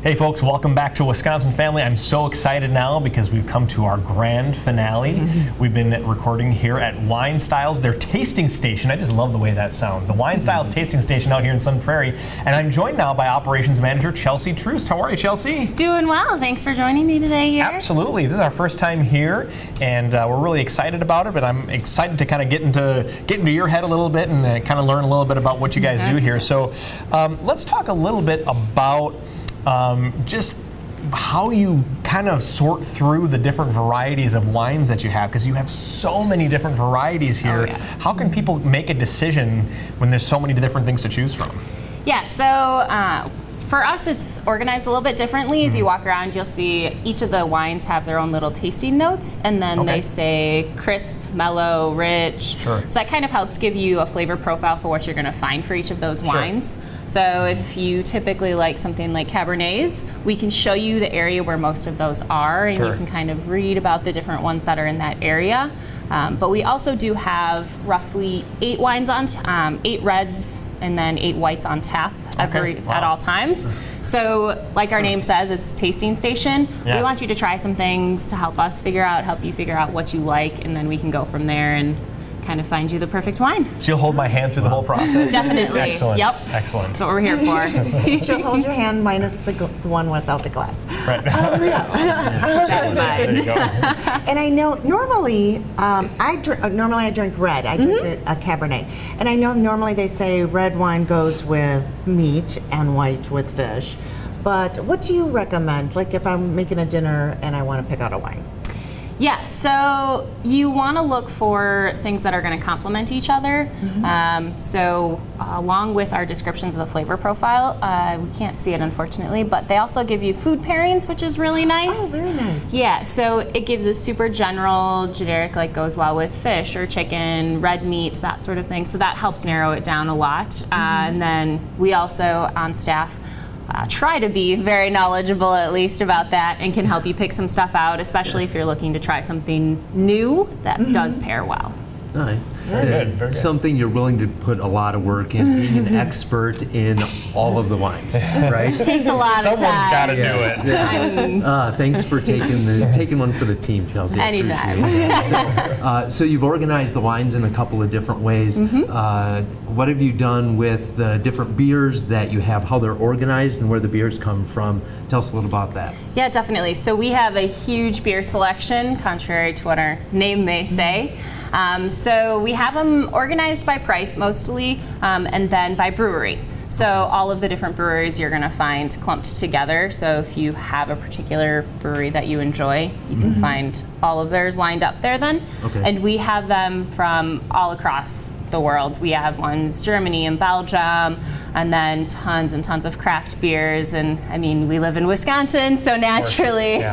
Hey folks, welcome back to Wisconsin Family. I'm so excited now because we've come to our grand finale. We've been recording here at WineStyles, their tasting station. I just love the way that sounds. The WineStyles tasting station out here in Sun Prairie. And I'm joined now by Operations Manager Chelsea Troost. How are you, Chelsea? Doing well. Thanks for joining me today here. Absolutely. This is our first time here, and we're really excited about it, but I'm excited to kind of get into your head a little bit and kind of learn a little bit about what you guys do here. So let's talk a little bit about just how you kind of sort through the different varieties of wines that you have, because you have so many different varieties here. How can people make a decision when there's so many different things to choose from? Yeah, so for us it's organized a little bit differently. As you walk around, you'll see each of the wines have their own little tasting notes, and then they say crisp, mellow, rich. So that kind of helps give you a flavor profile for what you're going to find for each of those wines. So if you typically like something like Cabernets, we can show you the area where most of those are, and you can kind of read about the different ones that are in that area. But we also do have roughly 8 wines on, 8 reds, and then 8 whites on tap at all times. So like our name says, it's a tasting station. We want you to try some things to help you figure out what you like, and then we can go from there and kind of find you the perfect wine. So you'll hold my hand through the whole process? Definitely. Excellent. Yep. Excellent. That's what we're here for. She'll hold your hand minus the one without the glass. Right. That in mind. There you go. And I know normally I drink red. I drink a Cabernet, and I know normally they say red wine goes with meat and white with fish. But what do you recommend? Like if I'm making a dinner and I want to pick out a wine. Yeah, so you want to look for things that are going to complement each other. So along with our descriptions of the flavor profile, we can't see it unfortunately, but they also give you food pairings, which is really nice. Oh, very nice. Yeah, so it gives a super generic, like goes well with fish or chicken, red meat, that sort of thing. So that helps narrow it down a lot. And then we also, on staff, try to be very knowledgeable at least about that, and can help you pick some stuff out, especially if you're looking to try something new that does pair well. All right. Very good, very good. Something you're willing to put a lot of work in, being an expert in all of the wines, right? It takes a lot of time. Someone's got to do it. Yeah. Thanks for taking one for the team, Chelsea. Anytime. So you've organized the wines in a couple of different ways. What have you done with the different beers that you have, how they're organized and where the beers come from? Tell us a little about that. Yeah, definitely. So we have a huge beer selection, contrary to what our name may say. So we have them organized by price mostly, and then by brewery. So all of the different breweries you're going to find clumped together. So if you have a particular brewery that you enjoy, you can find all of theirs lined up there then. And we have them from all across the world. We have ones Germany and Belgium, and then tons and tons of craft beers. And I mean, we live in Wisconsin, so naturally,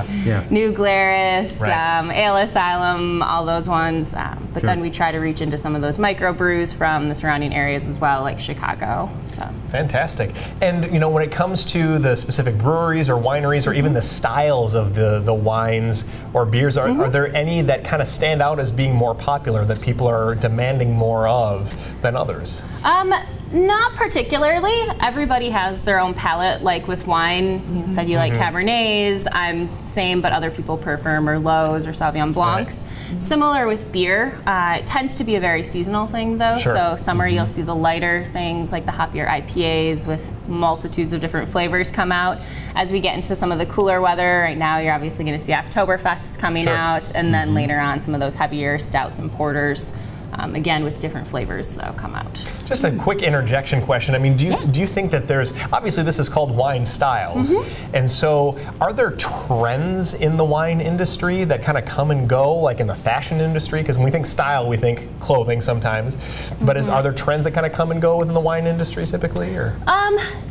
New Glarus, Ale Asylum, all those ones. But then we try to reach into some of those microbrews from the surrounding areas as well, like Chicago. So. Fantastic. And you know, when it comes to the specific breweries or wineries, or even the styles of the wines or beers, are there any that kind of stand out as being more popular, that people are demanding more of than others? Not particularly. Everybody has their own palate. Like with wine, you said you like Cabernets. I'm same, but other people prefer Merlots or Sauvignon Blancs. Similar with beer. It tends to be a very seasonal thing though. So summer you'll see the lighter things like the hoppier IPAs with multitudes of different flavors come out. As we get into some of the cooler weather, right now you're obviously going to see Oktoberfests coming out, and then later on some of those heavier stouts and porters. Again, with different flavors that'll come out. Just a quick interjection question. I mean, do you think that there's, obviously this is called WineStyles, and so are there trends in the wine industry that kind of come and go, like in the fashion industry? Because when we think style, we think clothing sometimes, but are there trends that kind of come and go within the wine industry typically, or?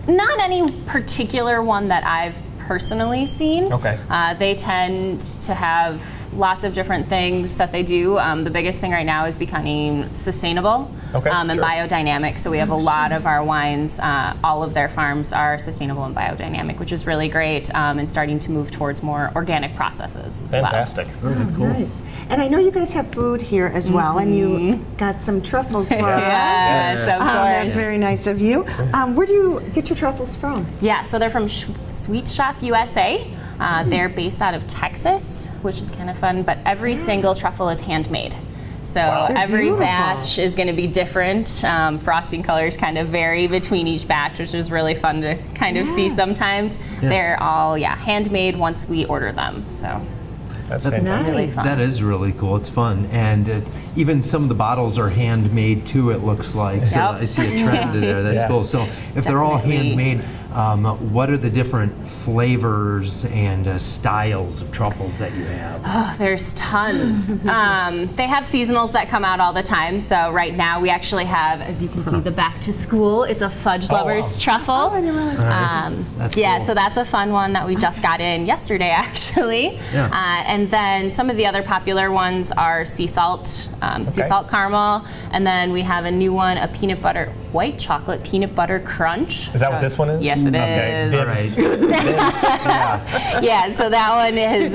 Not any particular one that I've personally seen. Okay. They tend to have lots of different things that they do. The biggest thing right now is becoming sustainable and biodynamic. So we have a lot of our wines, all of their farms are sustainable and biodynamic, which is really great, and starting to move towards more organic processes as Fantastic. well. Very cool. Nice. And I know you guys have food here as well, and you got some truffles for us. Yes, of course. That's very nice of you. Where do you get your truffles from? Yeah, so they're from Sweet Shop USA. They're based out of Texas, which is kind of fun, but every single truffle is handmade. So every beautiful. batch is going to be different. Frosting colors kind of vary between each batch, which is really fun to kind of see sometimes. They're all, handmade once we order them. So That's fantastic. really fun. That is really cool. It's fun, and even some of the bottles are handmade too. It looks like. So Yep. I see a trend there. That's Yeah. cool. So if they're all Definitely. handmade, what are the different flavors and styles of truffles that you have? Oh, there's tons. They have seasonals that come out all the time. So right now we actually have, as you can see, the back to school. It's a fudge lovers truffle. I didn't realize That's Yeah, cool. so that's a fun one that we just got in yesterday, actually. Yeah. And then some of the other popular ones are sea salt, sea salt caramel, and then we have a new one, a peanut butter, white chocolate peanut butter crunch. Is that what this one is? Yes, it Okay. is. All right. Yeah, so that one has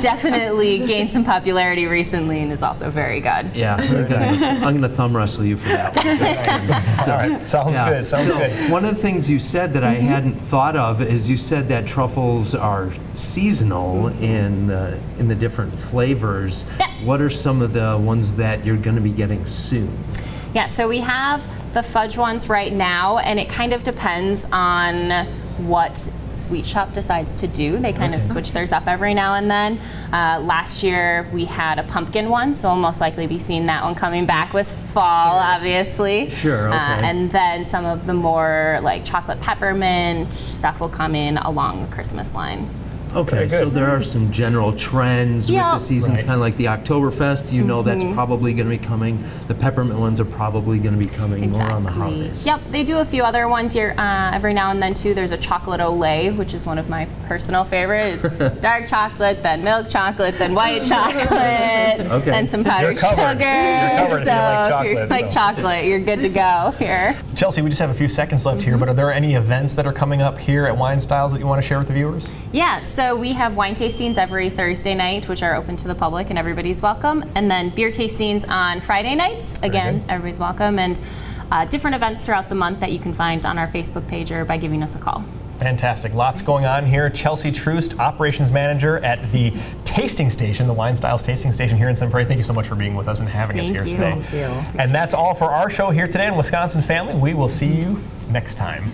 definitely gained some popularity recently and is also very good. Yeah, I'm gonna thumb wrestle you for that one. All right. Sounds Yeah. good. Sounds So, good. one of the things you said that I hadn't thought of is you said that truffles are seasonal in the different flavors. Yeah. What are some of the ones that you're going to be getting soon? Yeah, so we have the fudge ones right now, and it kind of depends on what Sweet Shop decides to do. They kind of switch theirs up every now and then. Last year we had a pumpkin one, so we'll most likely be seeing that one coming back with fall, obviously. Sure, okay. And then some of the more like chocolate peppermint stuff will come in along the Christmas line. Okay, Very so good. there are some general trends Yeah. with the seasons, Right. kind of like the Oktoberfest. You know that's probably going to be coming. The peppermint ones are probably going to be coming more on the holidays. Yep, they do a few other ones here every now and then too. There's a chocolate Olay, which is one of my personal favorites. Dark chocolate, then milk chocolate, then white chocolate, and some powdered You're covered. sugar. You're covered if you like if you chocolate, like so. chocolate, you're good to go here. Chelsea, we just have a few seconds left here, but are there any events that are coming up here at WineStyles that you want to share with the viewers? Yeah, so we have wine tastings every Thursday night, which are open to the public and everybody's welcome. And then beer tastings on Friday nights. Again, good. everybody's welcome. And different events throughout the month that you can find on our Facebook page or by giving us a call. Fantastic. Lots going on here. Chelsea Troost, Operations Manager at the Tasting Station, the WineStyles Tasting Station here in Sun Prairie. Thank you so much for being with us and having us Thank here you. today. Thank you. And that's all for our show here today in Wisconsin Family. We will see you next time.